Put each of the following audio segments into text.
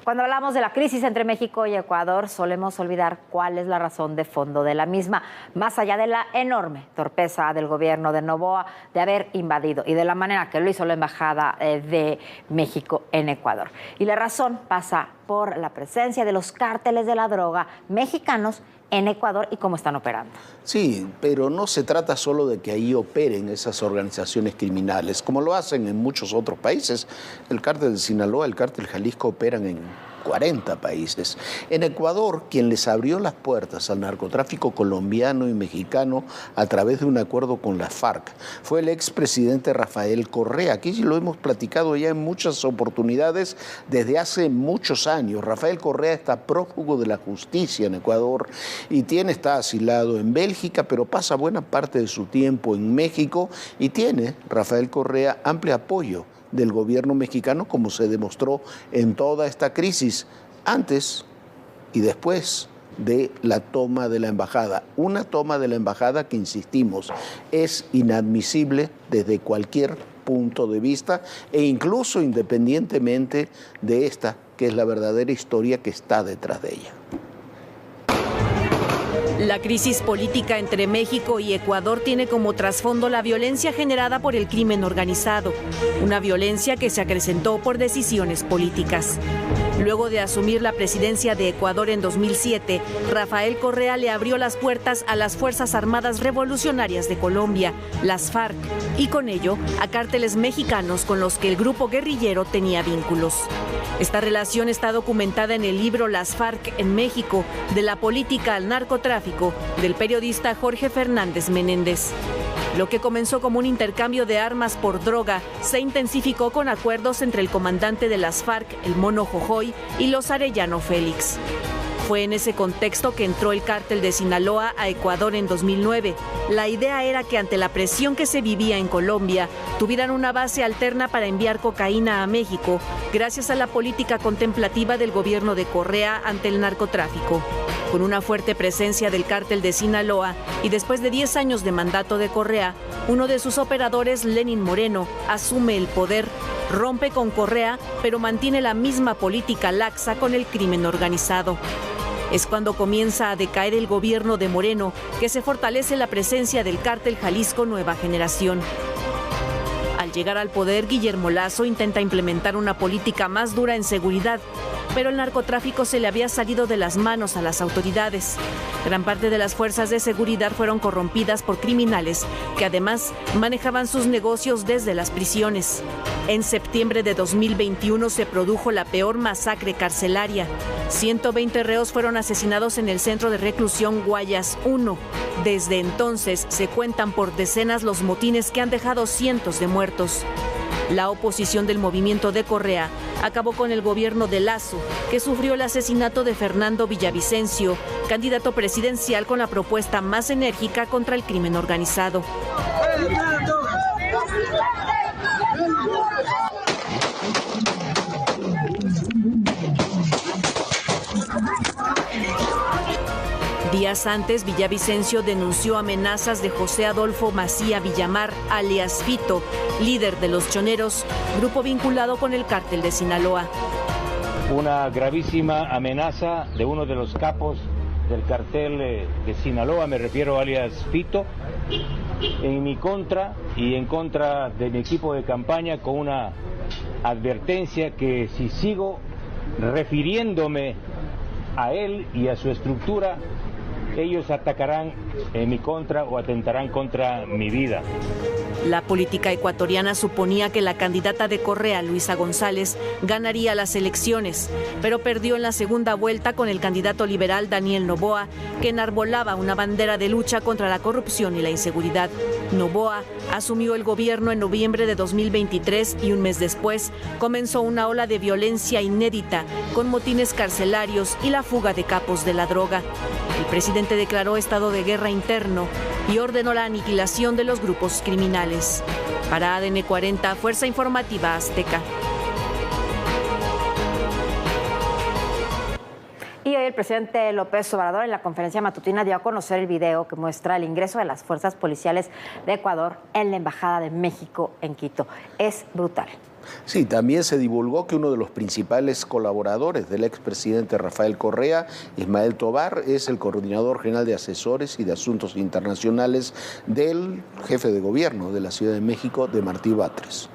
Cuando hablamos de la crisis entre México y Ecuador, solemos olvidar cuál es la razón de fondo de la misma, más allá de la enorme torpeza del gobierno de Noboa de haber invadido y de la manera que lo hizo la Embajada de México en Ecuador. Y la razón pasa por la presencia de los cárteles de la droga mexicanos en Ecuador y cómo están operando. Sí, pero no se trata solo de que ahí operen esas organizaciones criminales, como lo hacen en muchos otros países. El cártel de Sinaloa, el cártel Jalisco operan en 40 países. En Ecuador, quien les abrió las puertas al narcotráfico colombiano y mexicano a través de un acuerdo con la FARC fue el expresidente Rafael Correa. Aquí lo hemos platicado ya en muchas oportunidades desde hace muchos años. Rafael Correa está prófugo de la justicia en Ecuador y está asilado en Bélgica, pero pasa buena parte de su tiempo en México y tiene, Rafael Correa, amplio apoyo del gobierno mexicano, como se demostró en toda esta crisis, antes y después de la toma de la embajada. Una toma de la embajada que, insistimos, es inadmisible desde cualquier punto de vista e incluso independientemente de esta, que es la verdadera historia que está detrás de ella. La crisis política entre México y Ecuador tiene como trasfondo la violencia generada por el crimen organizado, una violencia que se acrecentó por decisiones políticas. Luego de asumir la presidencia de Ecuador en 2007, Rafael Correa le abrió las puertas a las Fuerzas Armadas Revolucionarias de Colombia, las FARC, y con ello a cárteles mexicanos con los que el grupo guerrillero tenía vínculos. Esta relación está documentada en el libro Las FARC en México, de la política al narcotráfico, del periodista Jorge Fernández Menéndez. Lo que comenzó como un intercambio de armas por droga se intensificó con acuerdos entre el comandante de las FARC, el Mono Jojoy, y los Arellano Félix. Fue en ese contexto que entró el cártel de Sinaloa a Ecuador en 2009. La idea era que ante la presión que se vivía en Colombia, tuvieran una base alterna para enviar cocaína a México, gracias a la política contemplativa del gobierno de Correa ante el narcotráfico. Con una fuerte presencia del cártel de Sinaloa y después de 10 años de mandato de Correa, uno de sus operadores, Lenin Moreno, asume el poder, rompe con Correa, pero mantiene la misma política laxa con el crimen organizado. Es cuando comienza a decaer el gobierno de Moreno que se fortalece la presencia del cártel Jalisco Nueva Generación. Al llegar al poder, Guillermo Lazo intenta implementar una política más dura en seguridad, pero el narcotráfico se le había salido de las manos a las autoridades. Gran parte de las fuerzas de seguridad fueron corrompidas por criminales que además manejaban sus negocios desde las prisiones. En septiembre de 2021 se produjo la peor masacre carcelaria. 120 reos fueron asesinados en el centro de reclusión Guayas 1. Desde entonces se cuentan por decenas los motines que han dejado cientos de muertos. La oposición del movimiento de Correa acabó con el gobierno de Lazo, que sufrió el asesinato de Fernando Villavicencio, candidato presidencial con la propuesta más enérgica contra el crimen organizado. Días antes, Villavicencio denunció amenazas de José Adolfo Macía Villamar, alias Fito, líder de Los Choneros, grupo vinculado con el cártel de Sinaloa. Una gravísima amenaza de uno de los capos del cartel de Sinaloa, me refiero alias Fito, en mi contra y en contra de mi equipo de campaña, con una advertencia que si sigo refiriéndome a él y a su estructura, ellos atacarán en mi contra o atentarán contra mi vida. La política ecuatoriana suponía que la candidata de Correa, Luisa González, ganaría las elecciones, pero perdió en la segunda vuelta con el candidato liberal Daniel Noboa, que enarbolaba una bandera de lucha contra la corrupción y la inseguridad. Noboa asumió el gobierno en noviembre de 2023 y un mes después comenzó una ola de violencia inédita, con motines carcelarios y la fuga de capos de la droga. El presidente declaró estado de guerra interno y ordenó la aniquilación de los grupos criminales. Para ADN 40, Fuerza Informativa Azteca. Y hoy el presidente López Obrador en la conferencia matutina dio a conocer el video que muestra el ingreso de las fuerzas policiales de Ecuador en la Embajada de México en Quito. Es brutal. Sí, también se divulgó que uno de los principales colaboradores del expresidente Rafael Correa, Ismael Tobar, es el coordinador general de asesores y de asuntos internacionales del jefe de gobierno de la Ciudad de México, de Martí Batres.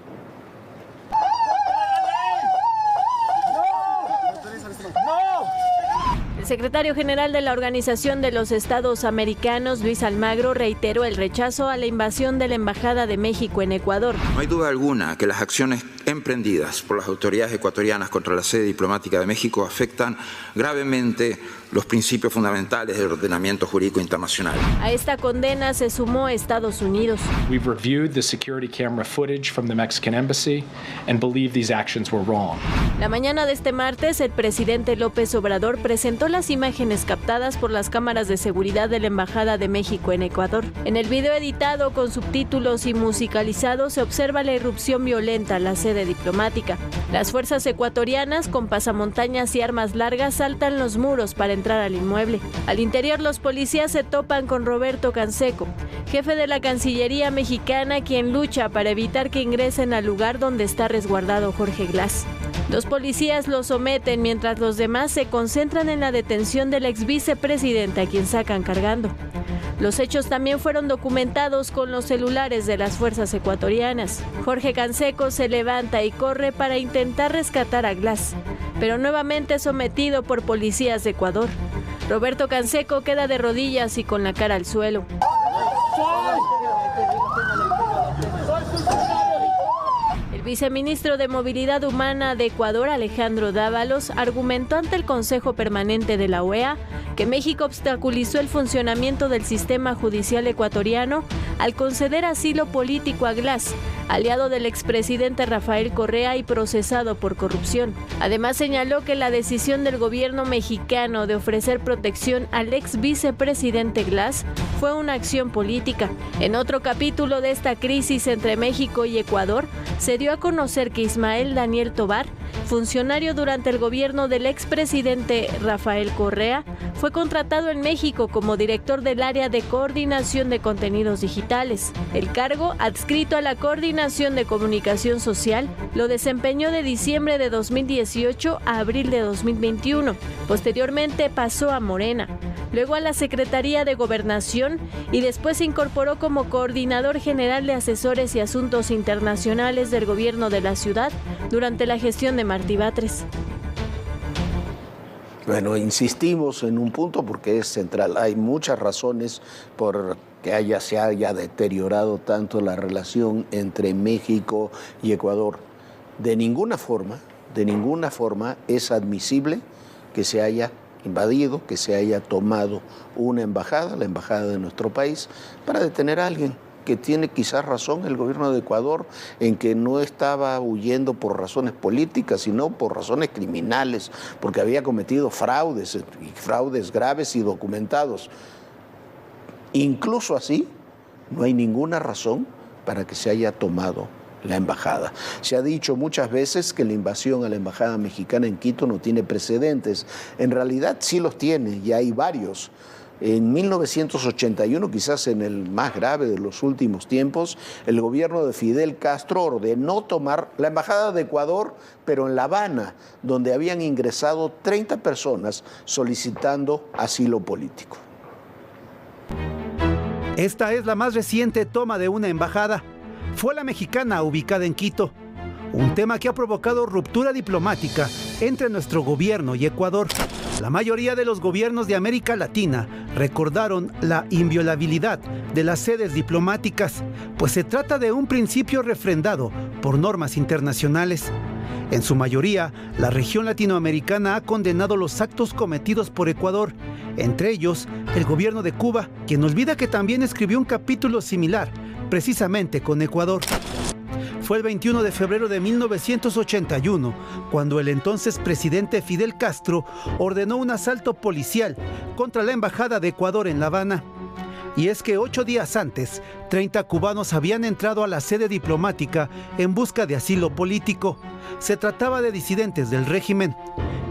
El secretario general de la Organización de los Estados Americanos, Luis Almagro, reiteró el rechazo a la invasión de la Embajada de México en Ecuador. No hay duda alguna que las acciones emprendidas por las autoridades ecuatorianas contra la sede diplomática de México afectan gravemente los principios fundamentales del ordenamiento jurídico internacional. A esta condena se sumó Estados Unidos. We've reviewed the security camera footage from the Mexican embassy and believe these actions were wrong. La mañana de este martes, el presidente López Obrador presentó las imágenes captadas por las cámaras de seguridad de la Embajada de México en Ecuador. En el video editado con subtítulos y musicalizado se observa la irrupción violenta a la sede diplomática. Las fuerzas ecuatorianas con pasamontañas y armas largas saltan los muros para entrar al inmueble. Al interior, los policías se topan con Roberto Canseco, jefe de la Cancillería mexicana, quien lucha para evitar que ingresen al lugar donde está resguardado Jorge Glass. Los policías lo someten mientras los demás se concentran en la detención del ex vicepresidente, a quien sacan cargando. Los hechos también fueron documentados con los celulares de las fuerzas ecuatorianas. Jorge Canseco se levanta y corre para intentar rescatar a Glass, pero nuevamente sometido por policías de Ecuador. Roberto Canseco queda de rodillas y con la cara al suelo. El viceministro de Movilidad Humana de Ecuador, Alejandro Dávalos, argumentó ante el Consejo Permanente de la OEA que México obstaculizó el funcionamiento del sistema judicial ecuatoriano al conceder asilo político a Glass, aliado del expresidente Rafael Correa y procesado por corrupción. Además, señaló que la decisión del gobierno mexicano de ofrecer protección al ex vicepresidente Glass fue una acción política. En otro capítulo de esta crisis entre México y Ecuador, se dio a conocer que Ismael Daniel Tobar, funcionario durante el gobierno del expresidente Rafael Correa, fue contratado en México como director del área de coordinación de contenidos digitales. El cargo, adscrito a la Coordinación de Comunicación Social, lo desempeñó de diciembre de 2018 a abril de 2021. Posteriormente pasó a Morena, luego a la Secretaría de Gobernación y después se incorporó como coordinador general de asesores y asuntos internacionales del gobierno de la ciudad durante la gestión de Martí Batres. Bueno, insistimos en un punto porque es central. Hay muchas razones por que se haya deteriorado tanto la relación entre México y Ecuador. De ninguna forma es admisible que se haya invadido, que se haya tomado una embajada, la embajada de nuestro país, para detener a alguien que tiene quizás razón el gobierno de Ecuador en que no estaba huyendo por razones políticas, sino por razones criminales, porque había cometido fraudes graves y documentados. Incluso así, no hay ninguna razón para que se haya tomado la embajada. Se ha dicho muchas veces que la invasión a la embajada mexicana en Quito no tiene precedentes. En realidad sí los tiene, y hay varios. En 1981, quizás en el más grave de los últimos tiempos, el gobierno de Fidel Castro ordenó tomar la embajada de Ecuador, pero en La Habana, donde habían ingresado 30 personas solicitando asilo político. Esta es la más reciente toma de una embajada. Fue la mexicana ubicada en Quito. Un tema que ha provocado ruptura diplomática entre nuestro gobierno y Ecuador. La mayoría de los gobiernos de América Latina recordaron la inviolabilidad de las sedes diplomáticas, pues se trata de un principio refrendado por normas internacionales. En su mayoría, la región latinoamericana ha condenado los actos cometidos por Ecuador, entre ellos el gobierno de Cuba, quien olvida que también escribió un capítulo similar, precisamente con Ecuador. Fue el 21 de febrero de 1981 cuando el entonces presidente Fidel Castro ordenó un asalto policial contra la embajada de Ecuador en La Habana. Y es que 8 días antes, 30 cubanos habían entrado a la sede diplomática en busca de asilo político. Se trataba de disidentes del régimen.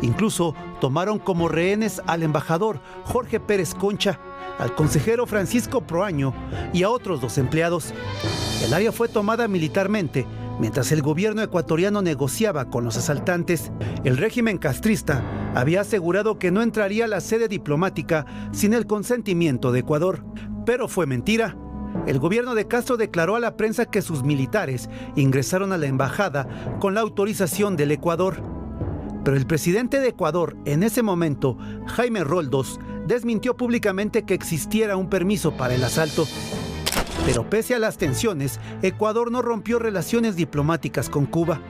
Incluso tomaron como rehenes al embajador Jorge Pérez Concha, al consejero Francisco Proaño y a otros 2 empleados. El área fue tomada militarmente Mientras el gobierno ecuatoriano negociaba con los asaltantes, el régimen castrista había asegurado que no entraría a la sede diplomática sin el consentimiento de Ecuador. Pero fue mentira. El gobierno de Castro declaró a la prensa que sus militares ingresaron a la embajada con la autorización del Ecuador. Pero el presidente de Ecuador, en ese momento, Jaime Roldós, desmintió públicamente que existiera un permiso para el asalto. Pero pese a las tensiones, Ecuador no rompió relaciones diplomáticas con Cuba.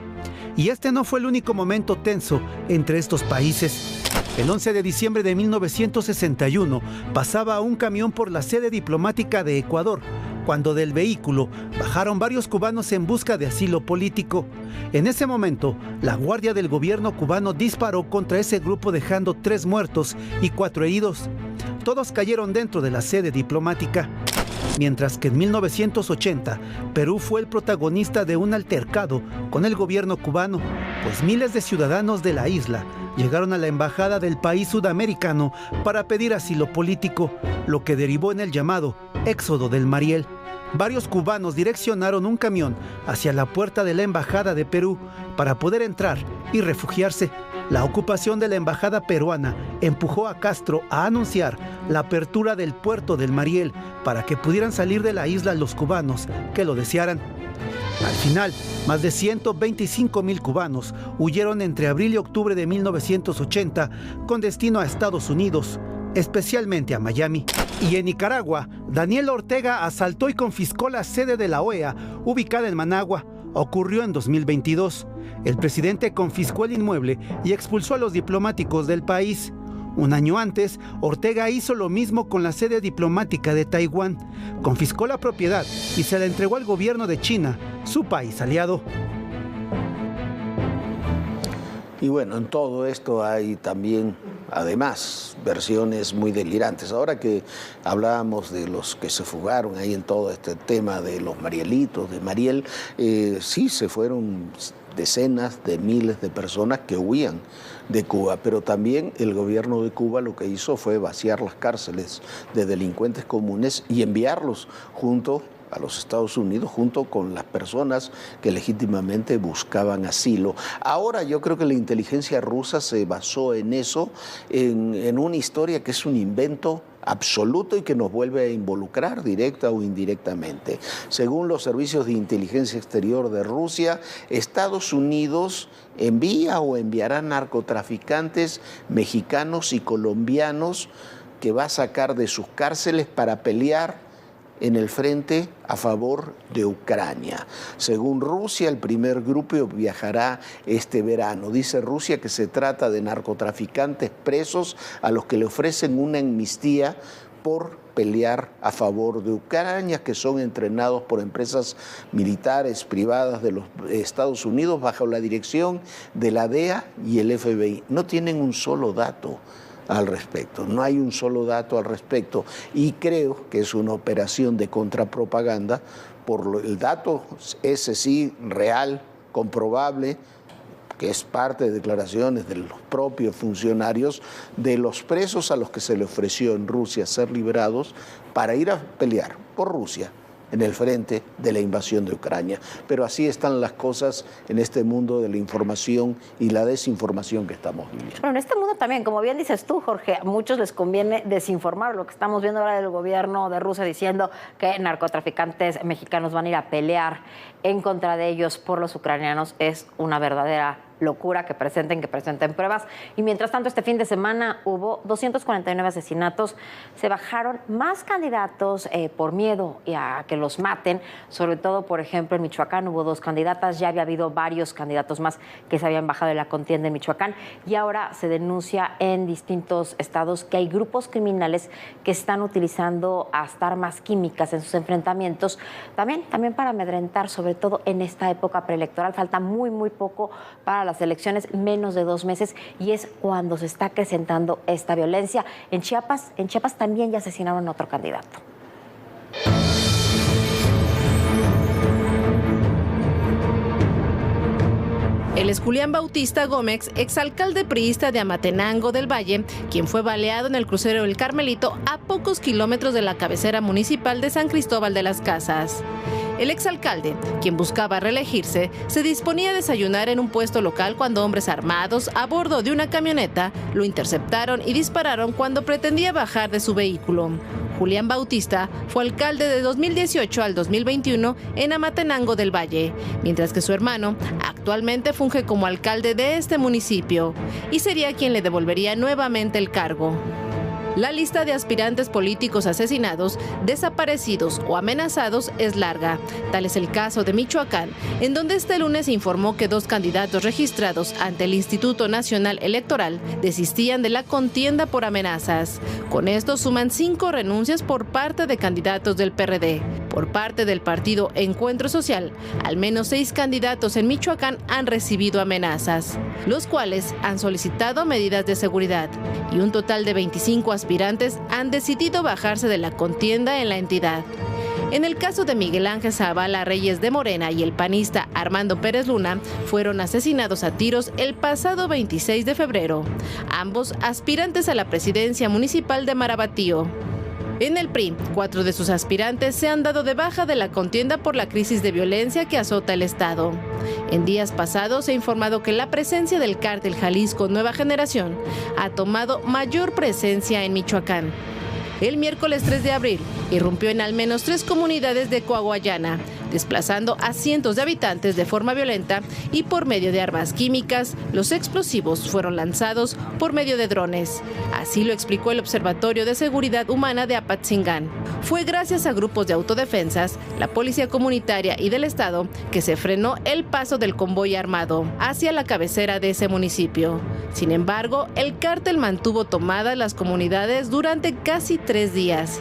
Y este no fue el único momento tenso entre estos países. El 11 de diciembre de 1961 pasaba un camión por la sede diplomática de Ecuador, cuando del vehículo bajaron varios cubanos en busca de asilo político. En ese momento, la guardia del gobierno cubano disparó contra ese grupo dejando 3 muertos y 4 heridos. Todos cayeron dentro de la sede diplomática. Mientras que en 1980, Perú fue el protagonista de un altercado con el gobierno cubano, pues miles de ciudadanos de la isla llegaron a la embajada del país sudamericano para pedir asilo político, lo que derivó en el llamado Éxodo del Mariel. Varios cubanos direccionaron un camión hacia la puerta de la embajada de Perú para poder entrar y refugiarse. La ocupación de la embajada peruana empujó a Castro a anunciar la apertura del puerto del Mariel para que pudieran salir de la isla los cubanos que lo desearan. Al final, más de 125,000 cubanos huyeron entre abril y octubre de 1980 con destino a Estados Unidos, especialmente a Miami. Y en Nicaragua, Daniel Ortega asaltó y confiscó la sede de la OEA, ubicada en Managua. Ocurrió en 2022. El presidente confiscó el inmueble y expulsó a los diplomáticos del país. Un año antes, Ortega hizo lo mismo con la sede diplomática de Taiwán. Confiscó la propiedad y se la entregó al gobierno de China, su país aliado. Y bueno, en todo esto hay también, además, versiones muy delirantes. Ahora que hablábamos de los que se fugaron ahí en todo este tema de los Marielitos, de Mariel, sí se fueron decenas de miles de personas que huían de Cuba, pero también el gobierno de Cuba lo que hizo fue vaciar las cárceles de delincuentes comunes y enviarlos junto a los Estados Unidos, junto con las personas que legítimamente buscaban asilo. Ahora yo creo que la inteligencia rusa se basó en eso, en una historia que es un invento absoluto y que nos vuelve a involucrar directa o indirectamente. Según los servicios de inteligencia exterior de Rusia, Estados Unidos envía o enviará narcotraficantes mexicanos y colombianos que va a sacar de sus cárceles para pelear en el frente a favor de Ucrania. Según Rusia, el primer grupo viajará este verano. Dice Rusia que se trata de narcotraficantes presos a los que le ofrecen una amnistía por pelear a favor de Ucrania, que son entrenados por empresas militares privadas de los Estados Unidos bajo la dirección de la DEA y el FBI. No tienen un solo dato al respecto, no hay un solo dato al respecto y creo que es una operación de contrapropaganda por el dato ese sí real, comprobable, que es parte de declaraciones de los propios funcionarios de los presos a los que se le ofreció en Rusia ser liberados para ir a pelear por Rusia en el frente de la invasión de Ucrania. Pero así están las cosas en este mundo de la información y la desinformación que estamos viviendo. Bueno, en este mundo también, como bien dices tú, Jorge, a muchos les conviene desinformar. Lo que estamos viendo ahora del gobierno de Rusia diciendo que narcotraficantes mexicanos van a ir a pelear en contra de ellos por los ucranianos es una verdadera locura. Que presenten pruebas. Y mientras tanto, este fin de semana hubo 249 asesinatos. Se bajaron más candidatos por miedo a que los maten. Sobre todo, por ejemplo, en Michoacán hubo 2 candidatas. Ya había habido varios candidatos más que se habían bajado de la contienda en Michoacán. Y ahora se denuncia en distintos estados que hay grupos criminales que están utilizando hasta armas químicas en sus enfrentamientos. También para amedrentar, sobre todo en esta época preelectoral. Falta muy poco para las elecciones, menos de 2 meses, y es cuando se está acrecentando esta violencia. En Chiapas también ya asesinaron a otro candidato. Él es Julián Bautista Gómez, exalcalde priista de Amatenango del Valle, quien fue baleado en el crucero del Carmelito a pocos kilómetros de la cabecera municipal de San Cristóbal de las Casas. El exalcalde, quien buscaba reelegirse, se disponía a desayunar en un puesto local cuando hombres armados a bordo de una camioneta lo interceptaron y dispararon cuando pretendía bajar de su vehículo. Julián Bautista fue alcalde de 2018 al 2021 en Amatenango del Valle, mientras que su hermano actualmente funge como alcalde de este municipio y sería quien le devolvería nuevamente el cargo. La lista de aspirantes políticos asesinados, desaparecidos o amenazados es larga. Tal es el caso de Michoacán, en donde este lunes se informó que 2 candidatos registrados ante el Instituto Nacional Electoral desistían de la contienda por amenazas. Con esto suman 5 renuncias por parte de candidatos del PRD. Por parte del partido Encuentro Social, al menos 6 candidatos en Michoacán han recibido amenazas, los cuales han solicitado medidas de seguridad, y un total de 25 aspirantes han decidido bajarse de la contienda en la entidad. En el caso de Miguel Ángel Zavala Reyes de Morena y el panista Armando Pérez Luna, fueron asesinados a tiros el pasado 26 de febrero, ambos aspirantes a la presidencia municipal de Marabatío. En el PRI, 4 de sus aspirantes se han dado de baja de la contienda por la crisis de violencia que azota el estado. En días pasados se ha informado que la presencia del cártel Jalisco Nueva Generación ha tomado mayor presencia en Michoacán. El miércoles 3 de abril irrumpió en al menos 3 comunidades de Coahuayana, desplazando a cientos de habitantes de forma violenta y por medio de armas químicas. Los explosivos fueron lanzados por medio de drones. Así lo explicó el Observatorio de Seguridad Humana de Apatzingán. Fue gracias a grupos de autodefensas, la Policía Comunitaria y del Estado que se frenó el paso del convoy armado hacia la cabecera de ese municipio. Sin embargo, el cártel mantuvo tomadas las comunidades durante casi 3 días.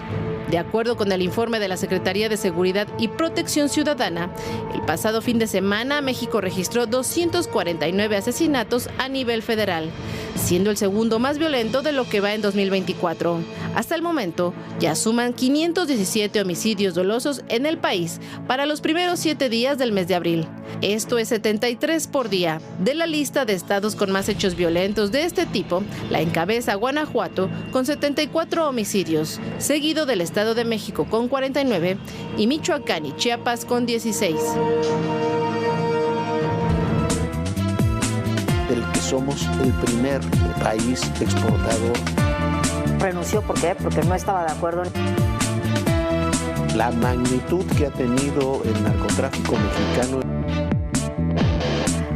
De acuerdo con el informe de la Secretaría de Seguridad y Protección Ciudadana, el pasado fin de semana México registró 249 asesinatos a nivel federal, siendo el segundo más violento de lo que va en 2024. Hasta el momento, ya suman 517 homicidios dolosos en el país para los primeros 7 días del mes de abril. Esto es 73 por día. De la lista de estados con más hechos violentos de este tipo, la encabeza Guanajuato con 74 homicidios, seguido del Estado de México con 49 y Michoacán y Chiapas con 16. Del que somos el primer país exportador. Renunció, ¿por qué? Porque no estaba de acuerdo. La magnitud que ha tenido el narcotráfico mexicano.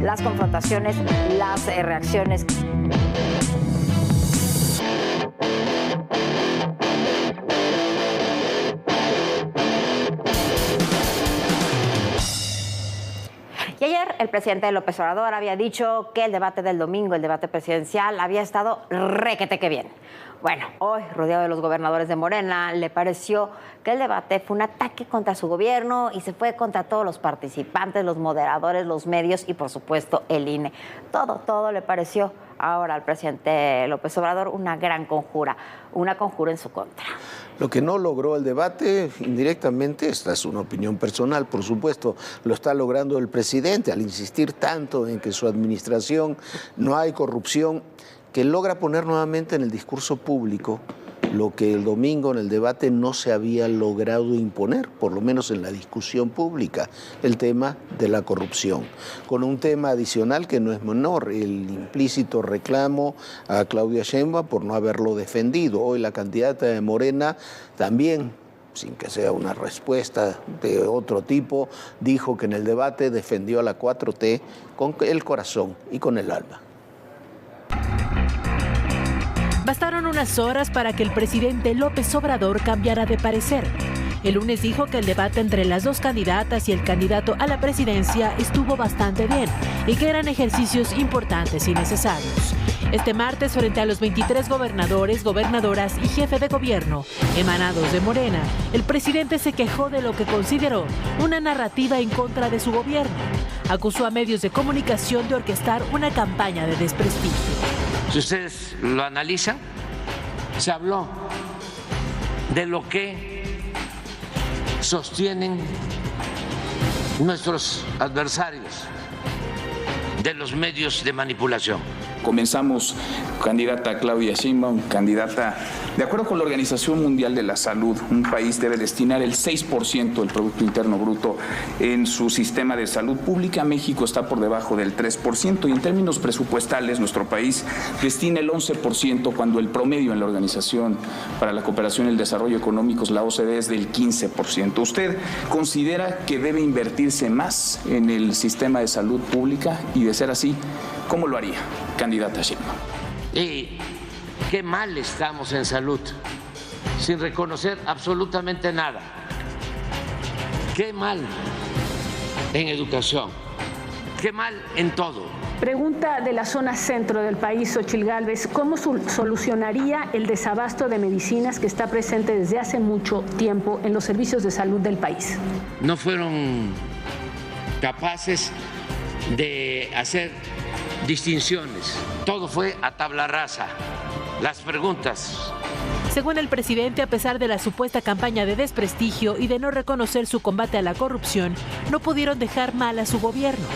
Las confrontaciones, las reacciones. Y ayer el presidente López Obrador había dicho que el debate del domingo, el debate presidencial, había estado requete que bien. Bueno, hoy, rodeado de los gobernadores de Morena, le pareció que el debate fue un ataque contra su gobierno y se fue contra todos los participantes, los moderadores, los medios y, por supuesto, el INE. Todo le pareció ahora al presidente López Obrador una gran conjura, una conjura en su contra. Lo que no logró el debate, indirectamente, esta es una opinión personal, por supuesto, lo está logrando el presidente al insistir tanto en que su administración no hay corrupción, que logra poner nuevamente en el discurso público lo que el domingo en el debate no se había logrado imponer, por lo menos en la discusión pública, el tema de la corrupción. Con un tema adicional que no es menor, el implícito reclamo a Claudia Sheinbaum por no haberlo defendido. Hoy la candidata de Morena también, sin que sea una respuesta de otro tipo, dijo que en el debate defendió a la 4T con el corazón y con el alma. Bastaron unas horas para que el presidente López Obrador cambiara de parecer. El lunes dijo que el debate entre las 2 candidatas y el candidato a la presidencia estuvo bastante bien y que eran ejercicios importantes y necesarios. Este martes, frente a los 23 gobernadores, gobernadoras y jefe de gobierno emanados de Morena, el presidente se quejó de lo que consideró una narrativa en contra de su gobierno. Acusó a medios de comunicación de orquestar una campaña de desprestigio. Si ustedes lo analizan, se habló de lo que sostienen nuestros adversarios, de los medios de manipulación. Comenzamos, candidata Claudia Sheinbaum, candidata, de acuerdo con la Organización Mundial de la Salud, un país debe destinar el 6% del Producto Interno Bruto en su sistema de salud pública. México está por debajo del 3% y en términos presupuestales nuestro país destina el 11% cuando el promedio en la Organización para la Cooperación y el Desarrollo Económicos, la OCDE, es del 15%. ¿Usted considera que debe invertirse más en el sistema de salud pública? Y de ser así, ¿cómo lo haría, candidata Sheinbaum? Y qué mal estamos en salud, sin reconocer absolutamente nada. Qué mal en educación, qué mal en todo. Pregunta de la zona centro del país, Xochitl Gálvez, ¿cómo solucionaría el desabasto de medicinas que está presente desde hace mucho tiempo en los servicios de salud del país? No fueron capaces de hacer distinciones, todo fue a tabla rasa. Las preguntas. Según el presidente, a pesar de la supuesta campaña de desprestigio y de no reconocer su combate a la corrupción, no pudieron dejar mal a su gobierno.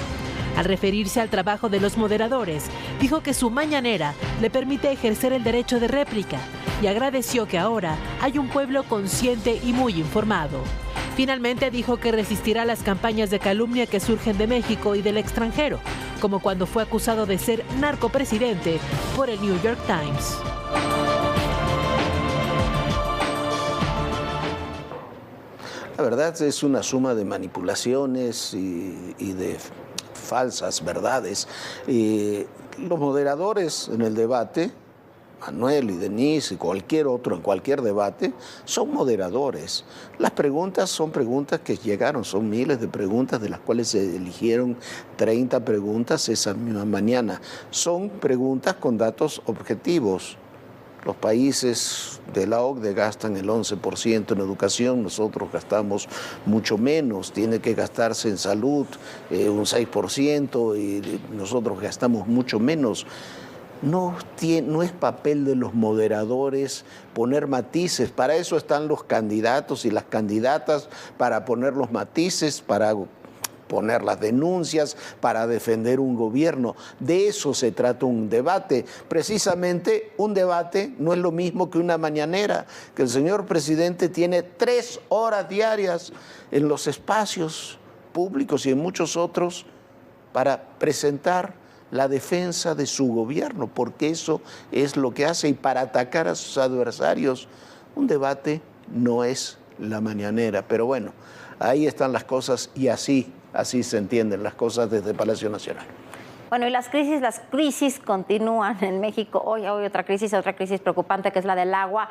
Al referirse al trabajo de los moderadores, dijo que su mañanera le permite ejercer el derecho de réplica y agradeció que ahora hay un pueblo consciente y muy informado. Finalmente dijo que resistirá las campañas de calumnia que surgen de México y del extranjero, como cuando fue acusado de ser narcopresidente por el New York Times. La verdad es una suma de manipulaciones y de falsas verdades. Los moderadores en el debate, Manuel y Denise y cualquier otro en cualquier debate, son moderadores. Las preguntas son preguntas que llegaron, son miles de preguntas de las cuales se eligieron 30 preguntas esa misma mañana. Son preguntas con datos objetivos. Los países de la OCDE gastan el 11% en educación, nosotros gastamos mucho menos, tiene que gastarse en salud un 6% y nosotros gastamos mucho menos. No es papel de los moderadores poner matices, para eso están los candidatos y las candidatas, para poner los matices, para poner las denuncias, para defender un gobierno. De eso se trata un debate. Precisamente un debate no es lo mismo que una mañanera, que el señor presidente tiene 3 horas diarias en los espacios públicos y en muchos otros para presentar la defensa de su gobierno, porque eso es lo que hace, y para atacar a sus adversarios. Un debate no es la mañanera, pero bueno, ahí están las cosas y así se entienden las cosas desde Palacio Nacional. Bueno, y las crisis continúan en México. Hoy hay otra crisis preocupante, que es la del agua,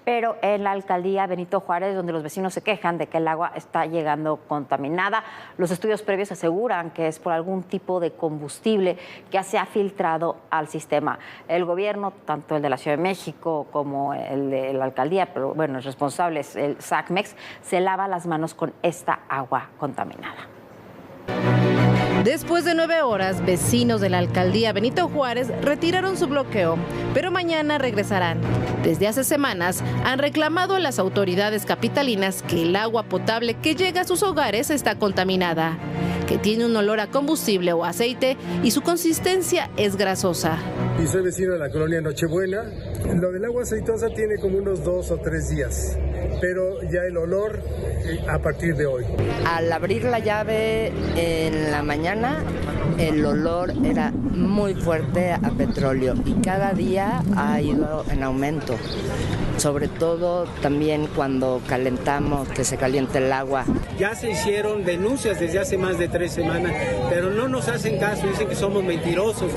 pero en la alcaldía Benito Juárez, donde los vecinos se quejan de que el agua está llegando contaminada. Los estudios previos aseguran que es por algún tipo de combustible que se ha filtrado al sistema. El gobierno, tanto el de la Ciudad de México como el de la alcaldía, pero bueno, el responsable es el SACMEX, se lava las manos con esta agua contaminada. Después de 9 horas, vecinos de la alcaldía Benito Juárez retiraron su bloqueo, pero mañana regresarán. Desde hace semanas han reclamado a las autoridades capitalinas que el agua potable que llega a sus hogares está contaminada, que tiene un olor a combustible o aceite y su consistencia es grasosa. Y soy vecino de la colonia Nochebuena. Lo del agua aceitosa tiene como unos 2 o 3 días, pero ya el olor a partir de hoy. Al abrir la llave en la mañana, el olor era muy fuerte a petróleo y cada día ha ido en aumento. Sobre todo también cuando calentamos, que se calienta el agua. Ya se hicieron denuncias desde hace más de 3 semanas, pero no nos hacen caso, dicen que somos mentirosos.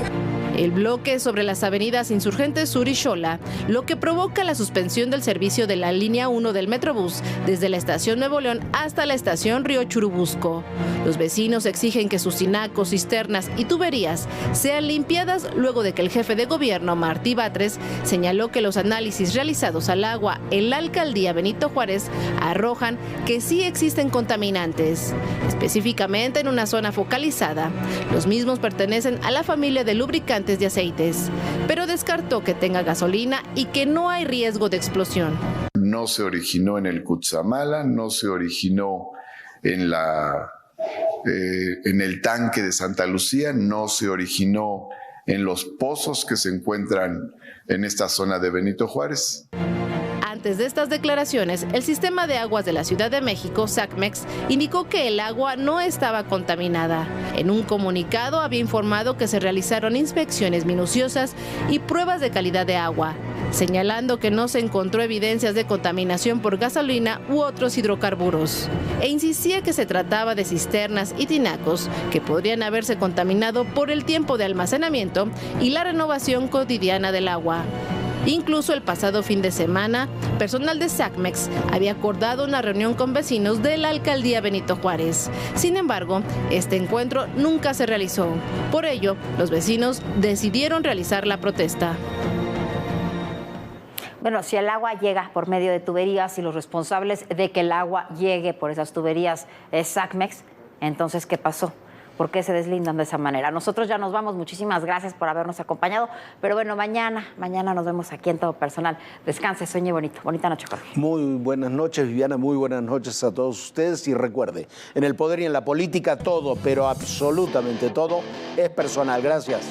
El bloque sobre las avenidas Insurgentes Sur y Xola, lo que provoca la suspensión del servicio de la línea 1 del Metrobús desde la estación Nuevo León hasta la estación Río Churubusco. Los vecinos exigen que sus tinacos, cisternas y tuberías sean limpiadas luego de que el jefe de gobierno, Martí Batres, señaló que los análisis realizados al agua en la alcaldía Benito Juárez arrojan que sí existen contaminantes, específicamente en una zona focalizada. Los mismos pertenecen a la familia de lubricantes de aceites, pero descartó que tenga gasolina y que no hay riesgo de explosión. No se originó en el Cutzamala, no se originó en la en el tanque de Santa Lucía, no se originó en los pozos que se encuentran en esta zona de Benito Juárez. Antes de estas declaraciones, el Sistema de Aguas de la Ciudad de México, SACMEX, indicó que el agua no estaba contaminada. En un comunicado había informado que se realizaron inspecciones minuciosas y pruebas de calidad de agua, señalando que no se encontró evidencias de contaminación por gasolina u otros hidrocarburos. E insistía que se trataba de cisternas y tinacos que podrían haberse contaminado por el tiempo de almacenamiento y la renovación cotidiana del agua. Incluso el pasado fin de semana, personal de SACMEX había acordado una reunión con vecinos de la alcaldía Benito Juárez. Sin embargo, este encuentro nunca se realizó. Por ello, los vecinos decidieron realizar la protesta. Bueno, si el agua llega por medio de tuberías y los responsables de que el agua llegue por esas tuberías es SACMEX, entonces, ¿qué pasó? ¿Por qué se deslindan de esa manera? Nosotros ya nos vamos. Muchísimas gracias por habernos acompañado. Pero bueno, mañana nos vemos aquí en Todo Personal. Descanse, sueñe bonito. Bonita noche, Jorge. Muy buenas noches, Viviana. Muy buenas noches a todos ustedes. Y recuerde, en el poder y en la política todo, pero absolutamente todo, es personal. Gracias.